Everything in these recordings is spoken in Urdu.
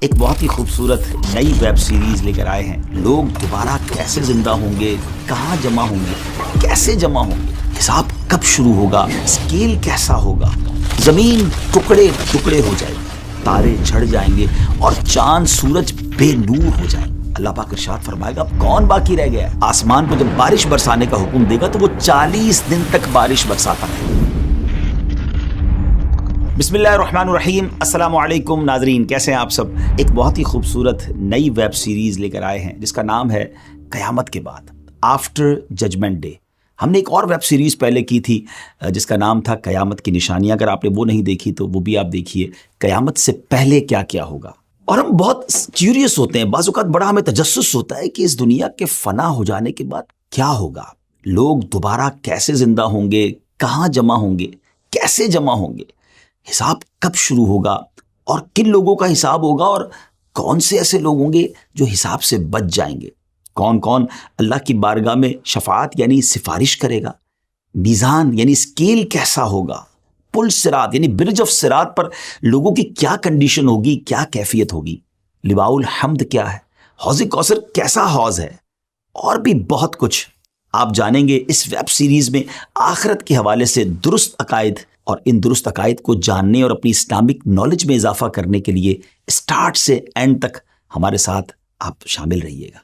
ایک بہت ہی خوبصورت نئی ویب سیریز لے کر آئے ہیں. لوگ دوبارہ کیسے زندہ ہوں گے, کہاں جمع ہوں گے, کیسے جمع ہوں گے, حساب کب شروع ہوگا, اسکیل کیسا ہوگا, زمین ٹکڑے ٹکڑے ہو جائے گی, تارے جھڑ جائیں گے اور چاند سورج بے نور ہو جائیں گے. اللہ پاک ارشاد فرمائے گا اب کون باقی رہ گیا ہے؟ آسمان کو جب بارش برسانے کا حکم دے گا تو وہ 40 دن تک بارش برساتا رہے گا. بسم اللہ الرحمن الرحیم. السلام علیکم ناظرین, کیسے ہیں آپ سب؟ ایک بہت ہی خوبصورت نئی ویب سیریز لے کر آئے ہیں جس کا نام ہے قیامت کے بعد, آفٹر ججمنٹ ڈے. ہم نے ایک اور ویب سیریز پہلے کی تھی جس کا نام تھا قیامت کی نشانیاں. اگر آپ نے وہ نہیں دیکھی تو وہ بھی آپ دیکھیے, قیامت سے پہلے کیا کیا ہوگا. اور ہم بہت کیوریس ہوتے ہیں, بعض اوقات بڑا ہمیں تجسس ہوتا ہے کہ اس دنیا کے فنا ہو جانے کے بعد کیا ہوگا, لوگ دوبارہ کیسے زندہ ہوں گے, کہاں جمع ہوں گے, کیسے جمع ہوں گے, حساب کب شروع ہوگا اور کن لوگوں کا حساب ہوگا, اور کون سے ایسے لوگ ہوں گے جو حساب سے بچ جائیں گے, کون کون اللہ کی بارگاہ میں شفاعت یعنی سفارش کرے گا, میزان یعنی اسکیل کیسا ہوگا, پل صراط یعنی برج آف صراط پر لوگوں کی کیا کنڈیشن ہوگی, کیا کیفیت ہوگی, لواء الحمد کیا ہے, حوض کوثر کیسا حوض ہے, اور بھی بہت کچھ آپ جانیں گے اس ویب سیریز میں. آخرت کے حوالے سے درست عقائد, اور ان درست عقائد کو جاننے اور اپنی اسلامک نالج میں اضافہ کرنے کے لیے اسٹارٹ سے اینڈ تک ہمارے ساتھ آپ شامل رہیے گا.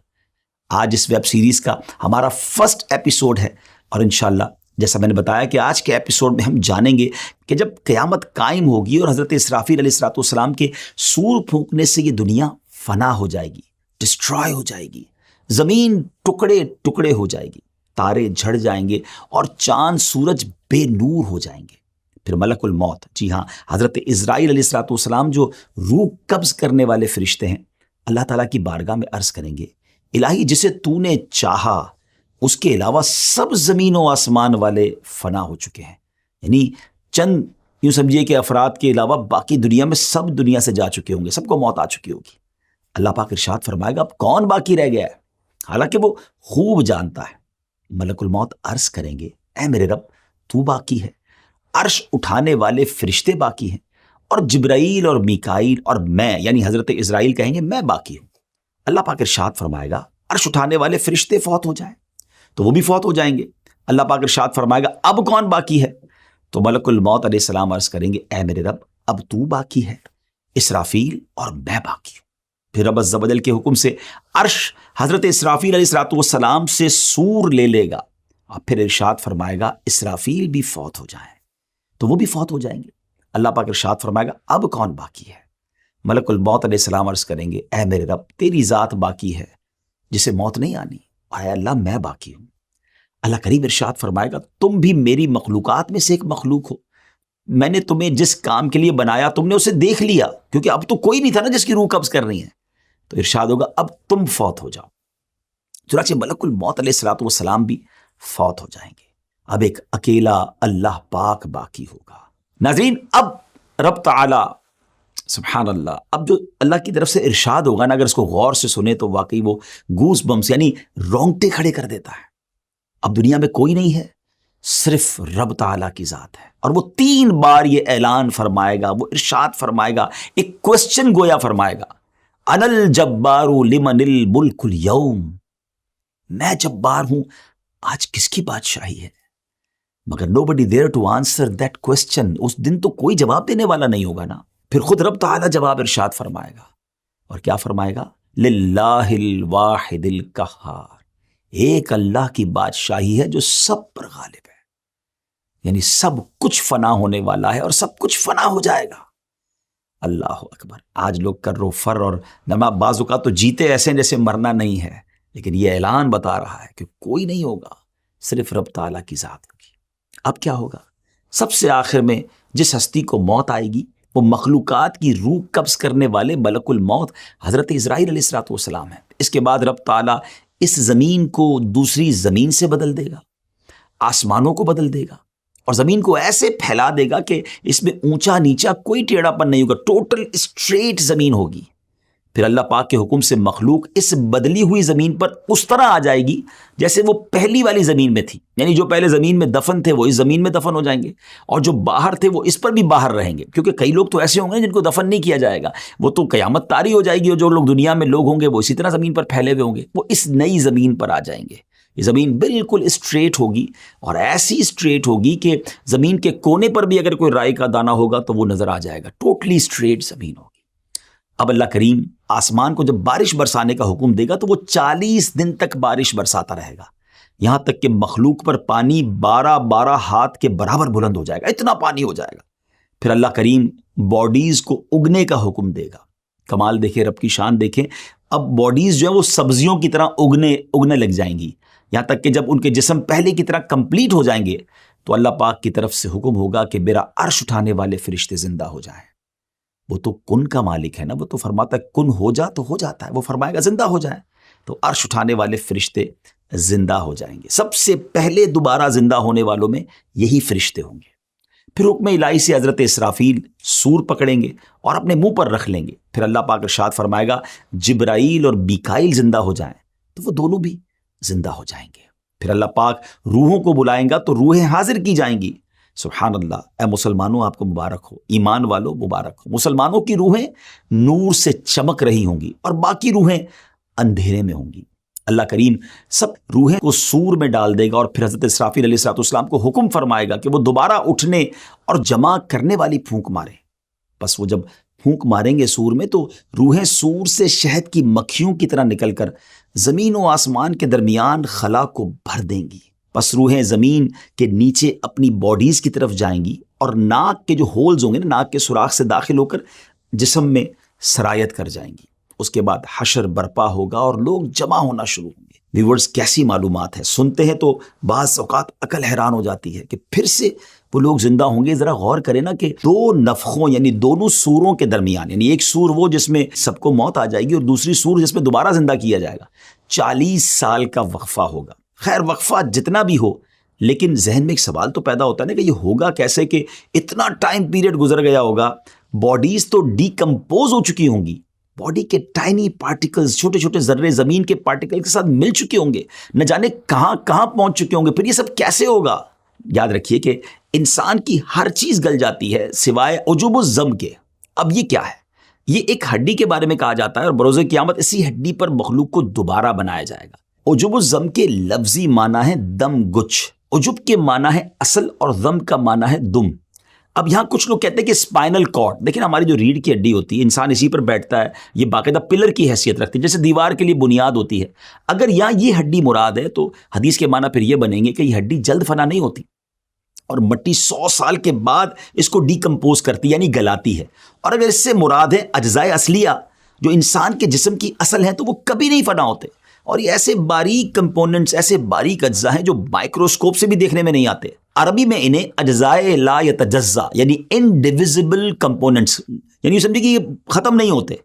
آج اس ویب سیریز کا ہمارا فرسٹ ایپیسوڈ ہے, اور انشاءاللہ جیسا میں نے بتایا کہ آج کے ایپیسوڈ میں ہم جانیں گے کہ جب قیامت قائم ہوگی اور حضرت اسرافیل علیہ السلام کے سور پھونکنے سے یہ دنیا فنا ہو جائے گی, ڈسٹرائے ہو جائے گی, زمین ٹکڑے ٹکڑے ہو جائے گی, تارے جھڑ جائیں گے اور چاند سورج بے نور ہو جائیں گے. پھر ملک الموت, جی ہاں حضرت عزرائیل علیہ السلام جو روح قبض کرنے والے فرشتے ہیں, اللہ تعالیٰ کی بارگاہ میں عرض کریں گے الہی جسے تو نے چاہا اس کے علاوہ سب زمین و آسمان والے فنا ہو چکے ہیں. یعنی چند یوں سمجھیے کہ افراد کے علاوہ باقی دنیا میں سب دنیا سے جا چکے ہوں گے, سب کو موت آ چکی ہوگی. اللہ پاک ارشاد فرمائے گا اب کون باقی رہ گیا ہے, حالانکہ وہ خوب جانتا ہے. ملک الموت عرض کریں گے اے میرے رب تو باقی ہے, عرش اٹھانے والے فرشتے باقی ہیں, اور جبرائیل اور میکائیل اور میں یعنی حضرت اسرائیل کہیں گے میں باقی ہوں. اللہ پاک ارشاد فرمائے گا عرش اٹھانے والے فرشتے فوت ہو جائیں تو وہ بھی فوت ہو جائیں گے. اللہ پاک ارشاد فرمائے گا اب کون باقی ہے, تو ملک الموت علیہ السلام عرض کریں گے اے میرے رب اب تو باقی ہے, اسرافیل اور میں باقی ہوں. پھر رب عز و جل کے حکم سے عرش حضرت اسرافیل علیہ السلام سے سور لے لے گا, اور پھر ارشاد فرمائے گا اسرافیل بھی فوت ہو جائیں تو وہ بھی فوت ہو جائیں گے. اللہ پاک ارشاد فرمائے گا اب کون باقی ہے, ملک الموت علیہ السلام عرض کریں گے اے میرے رب تیری ذات باقی ہے جسے موت نہیں آنی, اے اللہ میں باقی ہوں. اللہ کریم ارشاد فرمائے گا تم بھی میری مخلوقات میں سے ایک مخلوق ہو, میں نے تمہیں جس کام کے لیے بنایا تم نے اسے دیکھ لیا, کیونکہ اب تو کوئی نہیں تھا نا جس کی روح قبض کرنی ہے, تو ارشاد ہوگا اب تم فوت ہو جاؤ. چنانچہ ملک الموت علیہ السلام بھی فوت ہو جائیں گے. اب ایک اکیلا اللہ پاک باقی ہوگا. ناظرین اب رب تعالی سبحان اللہ, اب جو اللہ کی طرف سے ارشاد ہوگا نا, اگر اس کو غور سے سنے تو واقعی وہ گوس بمس یعنی رونگٹے کھڑے کر دیتا ہے. اب دنیا میں کوئی نہیں ہے, صرف رب تعالیٰ کی ذات ہے, اور وہ 3 بار یہ اعلان فرمائے گا, وہ ارشاد فرمائے گا, ایک کوسچن گویا فرمائے گا انا الجبار لمن الملک اليوم, میں جبار ہوں, آج کس کی بادشاہی ہے. مگر nobody there to answer that question, اس دن تو کوئی جواب دینے والا نہیں ہوگا نا. پھر خود رب تعالیٰ جواب ارشاد فرمائے گا, اور کیا فرمائے گا للہ الواحد القہار, ایک اللہ کی بادشاہی ہے جو سب پر غالب ہے. یعنی سب کچھ فنا ہونے والا ہے اور سب کچھ فنا ہو جائے گا. اللہ اکبر. آج لوگ کر و فر اور نما بعض اوقات تو جیتے ایسے جیسے مرنا نہیں ہے, لیکن یہ اعلان بتا رہا ہے کہ کوئی نہیں ہوگا, صرف رب تعالیٰ کی ذات ہوگی. اب کیا ہوگا, سب سے آخر میں جس ہستی کو موت آئے گی وہ مخلوقات کی روح قبض کرنے والے ملک الموت حضرت اسرائیل علیہ السلام ہے. اس کے بعد رب تعالیٰ اس زمین کو دوسری زمین سے بدل دے گا, آسمانوں کو بدل دے گا, اور زمین کو ایسے پھیلا دے گا کہ اس میں اونچا نیچا کوئی ٹیڑھا پن نہیں ہوگا, ٹوٹل اسٹریٹ زمین ہوگی. پھر اللہ پاک کے حکم سے مخلوق اس بدلی ہوئی زمین پر اس طرح آ جائے گی جیسے وہ پہلی والی زمین میں تھی، یعنی جو پہلے زمین میں دفن تھے وہ اس زمین میں دفن ہو جائیں گے، اور جو باہر تھے وہ اس پر بھی باہر رہیں گے، کیونکہ کئی لوگ تو ایسے ہوں گے جن کو دفن نہیں کیا جائے گا، وہ تو قیامت طاری ہو جائے گی، اور جو لوگ دنیا میں لوگ ہوں گے وہ اسی طرح زمین پر پھیلے ہوئے ہوں گے، وہ اس نئی زمین پر آ جائیں گے۔ یہ زمین بالکل اسٹریٹ ہوگی، اور ایسی اسٹریٹ ہوگی کہ زمین کے کونے پر بھی اگر کوئی رائی کا دانہ ہوگا تو وہ نظر آ جائے گا، ٹوٹلی اسٹریٹ زمین ہوگی۔ اب اللہ کریم آسمان کو جب بارش برسانے کا حکم دے گا تو وہ 40 دن تک بارش برساتا رہے گا، یہاں تک کہ مخلوق پر پانی 12 ہاتھ کے برابر بلند ہو جائے گا، اتنا پانی ہو جائے گا۔ پھر اللہ کریم باڈیز کو اگنے کا حکم دے گا۔ کمال دیکھیں، رب کی شان دیکھیں، اب باڈیز جو ہیں وہ سبزیوں کی طرح اگنے لگ جائیں گی، یہاں تک کہ جب ان کے جسم پہلے کی طرح کمپلیٹ ہو جائیں گے تو اللہ پاک کی طرف سے حکم ہوگا کہ میرا عرش اٹھانے والے فرشتے زندہ ہو جائیں۔ وہ تو کن کا مالک ہے نا، وہ تو فرماتا ہے کن ہو جا تو ہو جاتا ہے، وہ فرمائے گا زندہ ہو جائے، تو عرش اٹھانے والے فرشتے زندہ ہو جائیں گے۔ سب سے پہلے دوبارہ زندہ ہونے والوں میں یہی فرشتے ہوں گے۔ پھر حکم الہی سے حضرت اسرافیل سور پکڑیں گے اور اپنے منہ پر رکھ لیں گے، پھر اللہ پاک ارشاد فرمائے گا جبرائیل اور میکائیل زندہ ہو جائیں، تو وہ دونوں بھی زندہ ہو جائیں گے۔ پھر اللہ پاک روحوں کو بلائیں گا تو روحیں حاضر کی جائیں گی۔ سبحان اللہ، اے مسلمانوں آپ کو مبارک ہو، ایمان والو مبارک ہو۔ مسلمانوں کی روحیں نور سے چمک رہی ہوں گی اور باقی روحیں اندھیرے میں ہوں گی۔ اللہ کریم سب روحیں کو سور میں ڈال دے گا، اور پھر حضرت اسرافیل علیہ السلام کو حکم فرمائے گا کہ وہ دوبارہ اٹھنے اور جمع کرنے والی پھونک مارے۔ بس وہ جب پھونک ماریں گے سور میں تو روحیں سور سے شہد کی مکھیوں کی طرح نکل کر زمین و آسمان کے درمیان خلا کو بھر دیں گی۔ پس روحیں زمین کے نیچے اپنی باڈیز کی طرف جائیں گی، اور ناک کے جو ہولز ہوں گے نا، ناک کے سوراخ سے داخل ہو کر جسم میں سرایت کر جائیں گی۔ اس کے بعد حشر برپا ہوگا اور لوگ جمع ہونا شروع ہوں گے۔ ویورز کیسی معلومات ہے، سنتے ہیں تو بعض اوقات عقل حیران ہو جاتی ہے کہ پھر سے وہ لوگ زندہ ہوں گے۔ ذرا غور کریں نا کہ دو نفخوں یعنی دونوں سوروں کے درمیان، یعنی ایک سور وہ جس میں سب کو موت آ جائے گی، اور دوسری سور جس میں دوبارہ زندہ کیا جائے گا، 40 سال کا وقفہ ہوگا۔ خیر وقفہ جتنا بھی ہو، لیکن ذہن میں ایک سوال تو پیدا ہوتا ہے نا کہ یہ ہوگا کیسے کہ اتنا ٹائم پیریڈ گزر گیا ہوگا، باڈیز تو ڈیکمپوز ہو چکی ہوں گی، باڈی کے ٹائنی پارٹیکلز، چھوٹے چھوٹے ذرے زمین کے پارٹیکل کے ساتھ مل چکے ہوں گے، نہ جانے کہاں کہاں پہنچ چکے ہوں گے۔ پھر یہ سب کیسے ہوگا؟ یاد رکھیے کہ انسان کی ہر چیز گل جاتی ہے سوائے عجب الضم کے۔ اب یہ کیا ہے؟ یہ ایک ہڈی کے بارے میں کہا جاتا ہے، اور بروز قیامت اسی ہڈی پر مخلوق کو دوبارہ بنایا جائے گا۔ عجب الضم کے لفظی معنی ہے دم گچھ، عجب کے معنی ہے اصل، اور ضم کا معنی ہے دم۔ اب یہاں کچھ لوگ کہتے ہیں کہ اسپائنل کارڈ، دیکھیں ہماری جو ریڑھ کی ہڈی ہوتی ہے، انسان اسی پر بیٹھتا ہے، یہ باقاعدہ پلر کی حیثیت رکھتی ہے، جیسے دیوار کے لیے بنیاد ہوتی ہے۔ اگر یہاں یہ ہڈی مراد ہے تو حدیث کے معنی پھر یہ بنیں گے کہ یہ ہڈی جلد فنا نہیں ہوتی، اور مٹی 100 سال کے بعد اس کو ڈیکمپوز کرتی یعنی گلاتی ہے۔ اور اگر اس سے مراد ہے اجزائے اصلیہ جو انسان کے جسم کی اصل ہیں تو وہ کبھی نہیں فنا ہوتے، اور یہ ایسے باریک کمپوننٹس، ایسے باریک اجزاء ہیں جو مائکروسکوپ سے بھی دیکھنے میں نہیں آتے۔ عربی میں انہیں اجزائے لا یتجزا یعنی انڈیویزبل کمپوننٹس، یعنی سمجھے کہ یہ ختم نہیں ہوتے،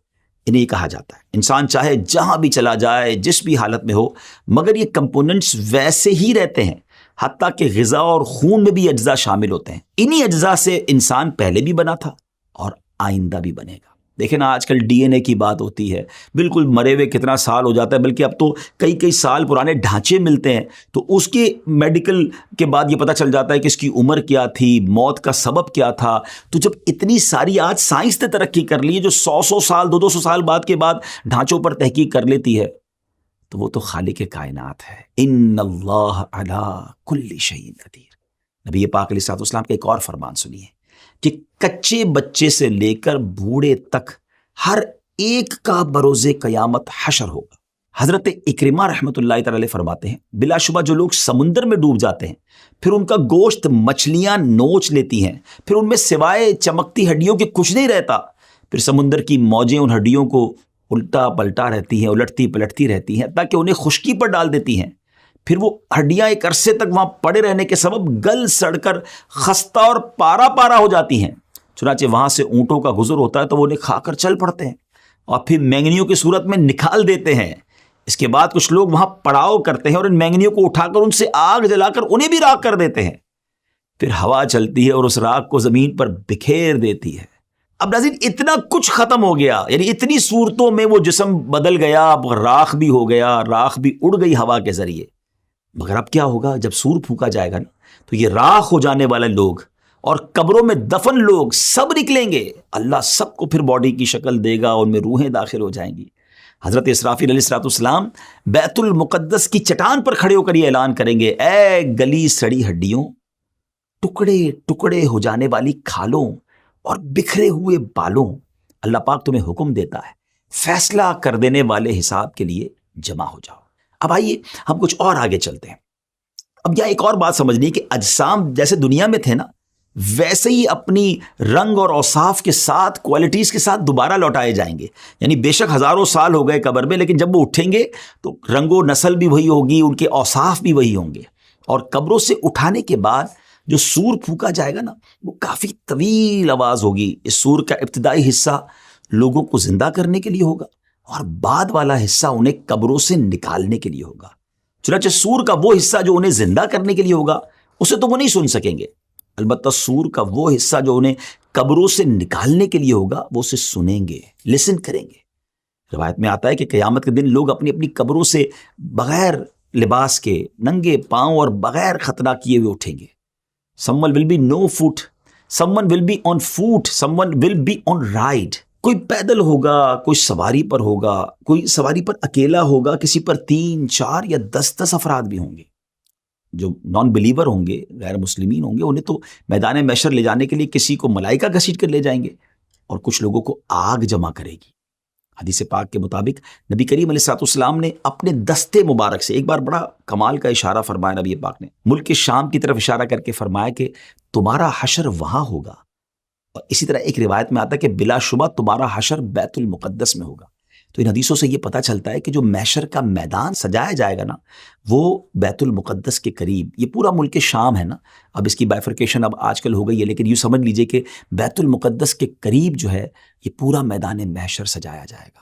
انہیں یہ کہا جاتا ہے۔ انسان چاہے جہاں بھی چلا جائے، جس بھی حالت میں ہو، مگر یہ کمپوننٹس ویسے ہی رہتے ہیں، حتیٰ کہ غذا اور خون میں بھی اجزاء شامل ہوتے ہیں۔ انہی اجزاء سے انسان پہلے بھی بنا تھا اور آئندہ بھی بنے گا۔ دیکھیں نا آج کل ڈی این اے کی بات ہوتی ہے، بالکل مرے ہوئے کتنا سال ہو جاتا ہے، بلکہ اب تو کئی سال پرانے ڈھانچے ملتے ہیں، تو اس کے میڈیکل کے بعد یہ پتہ چل جاتا ہے کہ اس کی عمر کیا تھی، موت کا سبب کیا تھا۔ تو جب اتنی ساری آج سائنس نے ترقی کر لی ہے جو 100 سال 200 سال بعد کے بعد ڈھانچوں پر تحقیق کر لیتی ہے، تو وہ تو خالق کائنات ہے۔ ان اللہ علی کل شیء قدیر۔ نبی پاک علیہ السلام کا ایک اور فرمان سنیے کہ کچے بچے سے لے کر بوڑھے تک ہر ایک کا بروز قیامت حشر ہوگا۔ حضرت اکرمہ رحمۃ اللہ تعالی فرماتے ہیں بلا شبہ جو لوگ سمندر میں ڈوب جاتے ہیں، پھر ان کا گوشت مچھلیاں نوچ لیتی ہیں، پھر ان میں سوائے چمکتی ہڈیوں کے کچھ نہیں رہتا، پھر سمندر کی موجیں ان ہڈیوں کو الٹا پلٹا رہتی ہیں، الٹتی پلٹتی رہتی ہیں تاکہ انہیں خشکی پر ڈال دیتی ہیں، پھر وہ ہڈیاں ایک عرصے تک وہاں پڑے رہنے کے سبب گل سڑ کر خستہ اور پارا پارا ہو جاتی ہیں۔ چنانچہ وہاں سے اونٹوں کا گزر ہوتا ہے تو وہ انہیں کھا کر چل پڑتے ہیں اور پھر مینگنیوں کی صورت میں نکال دیتے ہیں۔ اس کے بعد کچھ لوگ وہاں پڑاؤ کرتے ہیں اور ان مینگنیوں کو اٹھا کر ان سے آگ جلا کر انہیں بھی راکھ کر دیتے ہیں، پھر ہوا چلتی ہے اور اس راکھ کو زمین پر بکھیر دیتی ہے۔ اب ناظرین اتنا کچھ ختم ہو گیا، یعنی اتنی صورتوں میں وہ جسم بدل گیا، اب راکھ بھی ہو گیا، راکھ بھی اڑ گئی ہوا کے ذریعے. مگر اب کیا ہوگا جب سور پھونکا جائے گا نا، تو یہ راکھ ہو جانے والے لوگ اور قبروں میں دفن لوگ سب نکلیں گے. اللہ سب کو پھر باڈی کی شکل دے گا، ان میں روحیں داخل ہو جائیں گی. حضرت اسرافیل علیہ السلام بیت المقدس کی چٹان پر کھڑے ہو کر یہ اعلان کریں گے، اے گلی سڑی ہڈیوں، ٹکڑے ٹکڑے ہو جانے والی کھالوں اور بکھرے ہوئے بالوں، اللہ پاک تمہیں حکم دیتا ہے فیصلہ کر دینے والے حساب کے لیے جمع ہو جاؤ. اب آئیے ہم کچھ اور آگے چلتے ہیں. اب یہاں ایک اور بات سمجھنی ہے کہ اجسام جیسے دنیا میں تھے نا، ویسے ہی اپنی رنگ اور اوصاف کے ساتھ، کوالٹیز کے ساتھ دوبارہ لوٹائے جائیں گے. یعنی بے شک ہزاروں سال ہو گئے قبر میں، لیکن جب وہ اٹھیں گے تو رنگ و نسل بھی وہی ہوگی، ان کے اوصاف بھی وہی ہوں گے. اور قبروں سے اٹھانے کے بعد جو سور پھونکا جائے گا نا، وہ کافی طویل آواز ہوگی. اس سور کا ابتدائی حصہ لوگوں کو زندہ کرنے کے لیے ہوگا اور بعد والا حصہ انہیں قبروں سے نکالنے کے لیے ہوگا. چنانچہ سور کا وہ حصہ جو انہیں زندہ کرنے کے لیے ہوگا اسے تو وہ نہیں سن سکیں گے، البتہ سور کا وہ حصہ جو انہیں قبروں سے نکالنے کے لیے ہوگا وہ اسے سنیں گے، لسن کریں گے. روایت میں آتا ہے کہ قیامت کے دن لوگ اپنی اپنی قبروں سے بغیر لباس کے، ننگے پاؤں اور بغیر ختنہ کیے ہوئے اٹھیں گے. someone will be no foot, someone will be on foot, someone will be on ride. کوئی پیدل ہوگا، کوئی سواری پر ہوگا، کوئی سواری پر اکیلا ہوگا، کسی پر 3، 4 یا 10 افراد بھی ہوں گے. جو نان بلیور ہوں گے، غیر مسلمین ہوں گے، انہیں تو میدان محشر لے جانے کے لیے کسی کو ملائکہ گھسیٹ کر لے جائیں گے اور کچھ لوگوں کو آگ جمع کرے گی. حدیث پاک کے مطابق نبی کریم علیہ السلام نے اپنے دستے مبارک سے ایک بار بڑا کمال کا اشارہ فرمایا. نبی پاک نے ملک شام کی طرف اشارہ کر کے فرمایا کہ تمہارا حشر وہاں ہوگا. اور اسی طرح ایک روایت میں آتا ہے کہ بلا شبہ تمہارا حشر بیت المقدس میں ہوگا. تو ان حدیثوں سے یہ پتہ چلتا ہے کہ جو محشر کا میدان سجایا جائے گا نا، وہ بیت المقدس کے قریب، یہ پورا ملک شام ہے نا، اب اس کی بائفرکیشن اب آج کل ہو گئی ہے، لیکن یوں سمجھ لیجئے کہ بیت المقدس کے قریب جو ہے یہ پورا میدان محشر سجایا جائے گا.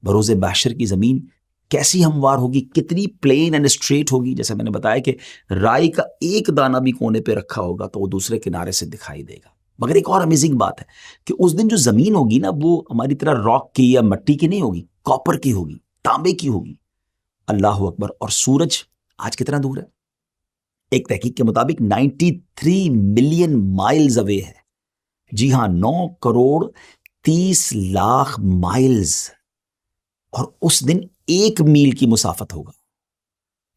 بروز محشر کی زمین کیسی ہموار ہوگی، کتنی پلین اینڈ اسٹریٹ ہوگی. جیسے میں نے بتایا کہ رائی کا ایک دانہ بھی کونے پہ رکھا ہوگا تو وہ دوسرے کنارے سے دکھائی دے گا. مگر ایک اور امیزنگ بات ہے کہ اس دن جو زمین ہوگی نا، وہ ہماری طرح راک کی یا مٹی کی نہیں ہوگی، کاپر کی ہوگی، تانبے کی ہوگی. اللہ اکبر. اور سورج آج کتنا دور ہے؟ ایک تحقیق کے مطابق 93 ملین مائلز اوے ہے. جی ہاں، 9 کروڑ 30 لاکھ مائلز. اور اس دن 1 میل کی مسافت ہوگا.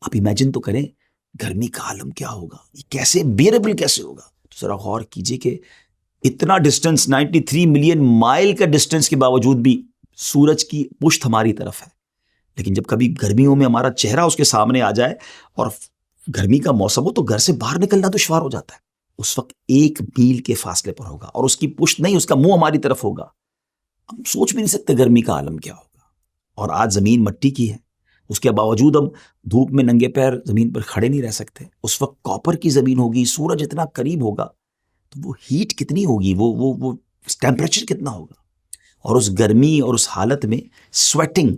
آپ امیجن تو کریں گرمی کا عالم کیا ہوگا، یہ کیسے بیئربل کیسے ہوگا. تو ذرا غور کیجئے کہ اتنا ڈسٹنس، 93 ملین مائل کا ڈسٹنس کے باوجود بھی سورج کی پشت ہماری طرف ہے. لیکن جب کبھی گرمیوں میں ہمارا چہرہ اس کے سامنے آ جائے اور گرمی کا موسم ہو تو گھر سے باہر نکلنا دشوار ہو جاتا ہے. اس وقت 1 میل کے فاصلے پر ہوگا اور اس کی پشت نہیں، اس کا منہ ہماری طرف ہوگا. ہم سوچ بھی نہیں سکتے گرمی کا عالم کیا ہوگا. اور آج زمین مٹی کی ہے، اس کے باوجود ہم دھوپ میں ننگے پیر زمین پر کھڑے نہیں رہ سکتے. اس وقت کاپر کی زمین ہوگی، سورج اتنا قریب ہوگا تو وہ ہیٹ کتنی ہوگی، وہ ٹیمپریچر کتنا ہوگا. اور اس گرمی اور اس حالت میں سویٹنگ،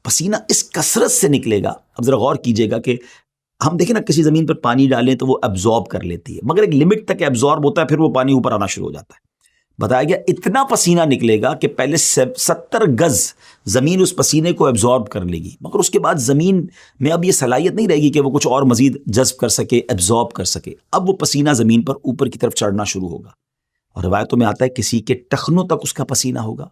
پسینہ اس کثرت سے نکلے گا. اب ذرا غور کیجئے گا کہ ہم دیکھیں نا کسی زمین پر پانی ڈالیں تو وہ ایبزارب کر لیتی ہے، مگر ایک لمٹ تک ایبزارب ہوتا ہے، پھر وہ پانی اوپر آنا شروع ہو جاتا ہے. بتایا گیا اتنا پسینہ نکلے گا کہ پہلے 70 گز زمین اس پسینے کو ایبزارب کر لے گی، مگر اس کے بعد زمین میں اب یہ صلاحیت نہیں رہے گی کہ وہ کچھ اور مزید جذب کر سکے، ایبزارب کر سکے. اب وہ پسینہ زمین پر اوپر کی طرف چڑھنا شروع ہوگا. اور روایتوں میں آتا ہے کسی کے ٹخنوں تک اس کا پسینہ ہوگا،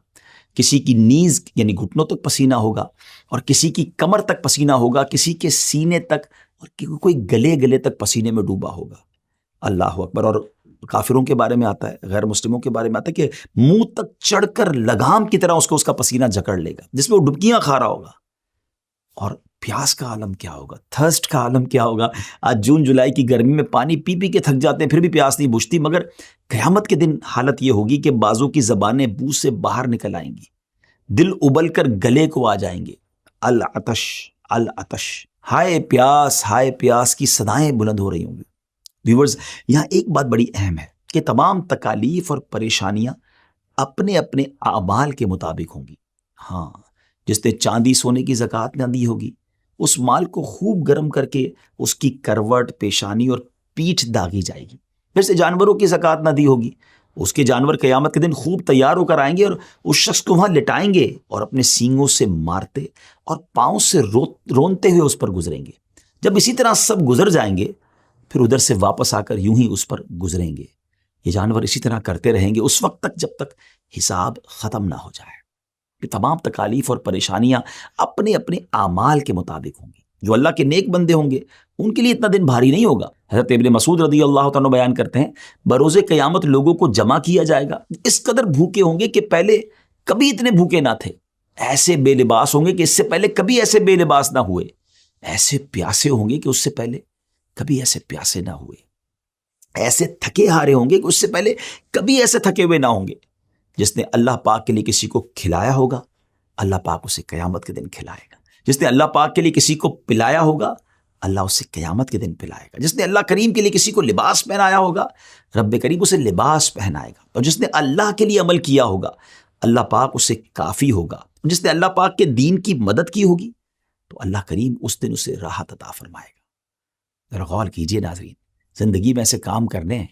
کسی کی نیز یعنی گھٹنوں تک پسینہ ہوگا، اور کسی کی کمر تک پسینہ ہوگا، کسی کے سینے تک، اور کوئی گلے تک پسینے میں ڈوبا ہوگا. اللہ اکبر. اور کافروں کے بارے میں آتا ہے، غیر مسلموں کے بارے میں آتا ہے کہ منہ تک چڑھ کر لگام کی طرح اس کا پسینہ جکڑ لے گا، جس میں وہ ڈبکیاں کھا رہا ہوگا. اور پیاس کا عالم کیا ہوگا، تھرسٹ کا عالم کیا ہوگا. آج جون جولائی کی گرمی میں پانی پی پی کے تھک جاتے ہیں، پھر بھی پیاس نہیں بجھتی، مگر قیامت کے دن حالت یہ ہوگی کہ بعضوں کی زبانیں منہ سے باہر نکل آئیں گی، دل ابل کر گلے کو آ جائیں گے. العطش العطش، ہائے پیاس کی صدائیں بلند ہو رہی ہوں گی. ویورز، یہاں ایک بات بڑی اہم ہے کہ تمام تکالیف اور پریشانیاں اپنے اپنے اعمال کے مطابق ہوں گی. ہاں، جس نے چاندی سونے کی زکوٰۃ نہ دی ہوگی، اس مال کو خوب گرم کر کے اس کی کروٹ، پیشانی اور پیٹھ داغی جائے گی. جیسے جانوروں کی زکوٰۃ نہ دی ہوگی اس کے جانور قیامت کے دن خوب تیار ہو کر آئیں گے اور اس شخص کو وہاں لٹائیں گے اور اپنے سینگوں سے مارتے اور پاؤں سے رونتے ہوئے اس پر گزریں گے. جب اسی طرح سب گزر جائیں گے پھر ادھر سے واپس آ کر یوں ہی اس پر گزریں گے. یہ جانور اسی طرح کرتے رہیں گے اس وقت تک جب تک حساب ختم نہ ہو جائے. یہ تمام تکالیف اور پریشانیاں اپنے اپنے اعمال کے مطابق ہوں گی. جو اللہ کے نیک بندے ہوں گے ان کے لیے اتنا دن بھاری نہیں ہوگا. حضرت ابن مسعود رضی اللہ تعالیٰ بیان کرتے ہیں بروز قیامت لوگوں کو جمع کیا جائے گا اس قدر بھوکے ہوں گے کہ پہلے کبھی اتنے بھوکے نہ تھے. ایسے بے لباس ہوں گے کہ اس سے پہلے کبھی ایسے بے لباس نہ ہوئے. ایسے پیاسے ہوں گے کہ اس سے پہلے کبھی ایسے پیاسے نہ ہوئے. ایسے تھکے ہارے ہوں گے کہ اس سے پہلے کبھی ایسے تھکے ہوئے نہ ہوں گے. جس نے اللہ پاک کے لیے کسی کو کھلایا ہوگا اللہ پاک اسے قیامت کے دن کھلائے گا. جس نے اللہ پاک کے لیے کسی کو پلایا ہوگا اللہ اسے قیامت کے دن پلائے گا. جس نے اللہ کریم کے لیے کسی کو لباس پہنایا ہوگا رب کریم اسے لباس پہنائے گا. اور جس نے اللہ کے لیے عمل کیا ہوگا اللہ پاک اسے کافی ہوگا. جس نے اللہ پاک کے دین کی مدد کی ہوگی تو اللہ کریم اس دن اسے راحت عطا فرمائے گا. ذرا غور کیجئے ناظرین، زندگی میں ایسے کام کرنے ہیں،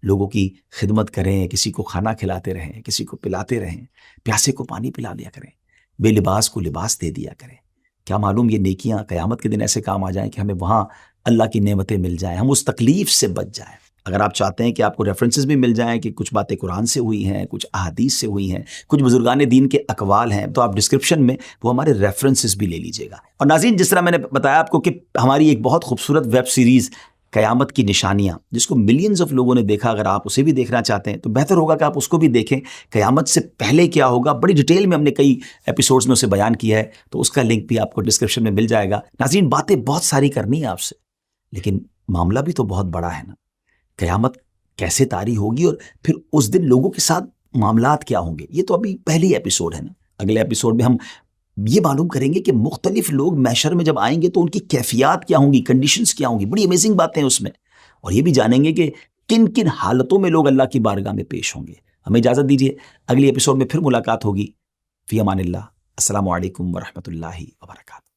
لوگوں کی خدمت کریں، کسی کو کھانا کھلاتے رہیں، کسی کو پلاتے رہیں، پیاسے کو پانی پلا دیا کریں، بے لباس کو لباس دے دیا کریں. کیا معلوم یہ نیکیاں قیامت کے دن ایسے کام آ جائیں کہ ہمیں وہاں اللہ کی نعمتیں مل جائیں، ہم اس تکلیف سے بچ جائیں. اگر آپ چاہتے ہیں کہ آپ کو ریفرنسز بھی مل جائیں کہ کچھ باتیں قرآن سے ہوئی ہیں، کچھ احادیث سے ہوئی ہیں، کچھ بزرگان دین کے اقوال ہیں، تو آپ ڈسکرپشن میں وہ ہمارے ریفرنسز بھی لے لیجئے گا. اور ناظرین، جس طرح میں نے بتایا آپ کو کہ ہماری ایک بہت خوبصورت ویب سیریز قیامت کی نشانیاں جس کو ملینز آف لوگوں نے دیکھا، اگر آپ اسے بھی دیکھنا چاہتے ہیں تو بہتر ہوگا کہ آپ اس کو بھی دیکھیں. قیامت سے پہلے کیا ہوگا بڑی ڈیٹیل میں ہم نے کئی ایپیسوڈز میں اسے بیان کیا ہے، تو اس کا لنک بھی آپ کو ڈسکرپشن میں مل جائے گا. ناظرین، باتیں بہت ساری کرنی ہے آپ سے، لیکن معاملہ بھی تو بہت بڑا ہے نا. قیامت کیسے طاری ہوگی اور پھر اس دن لوگوں کے ساتھ معاملات کیا ہوں گے، یہ تو ابھی پہلی ایپیسوڈ ہے نا. اگلے ایپیسوڈ میں ہم یہ معلوم کریں گے کہ مختلف لوگ محشر میں جب آئیں گے تو ان کی کیفیات کیا ہوں گی، کنڈیشنز کیا ہوں گی. بڑی امیزنگ باتیں ہیں اس میں، اور یہ بھی جانیں گے کہ کن کن حالتوں میں لوگ اللہ کی بارگاہ میں پیش ہوں گے. ہمیں اجازت دیجیے، اگلی ایپیسوڈ میں پھر ملاقات ہوگی. فی امان اللہ. السلام علیکم ورحمۃ اللہ وبرکاتہ.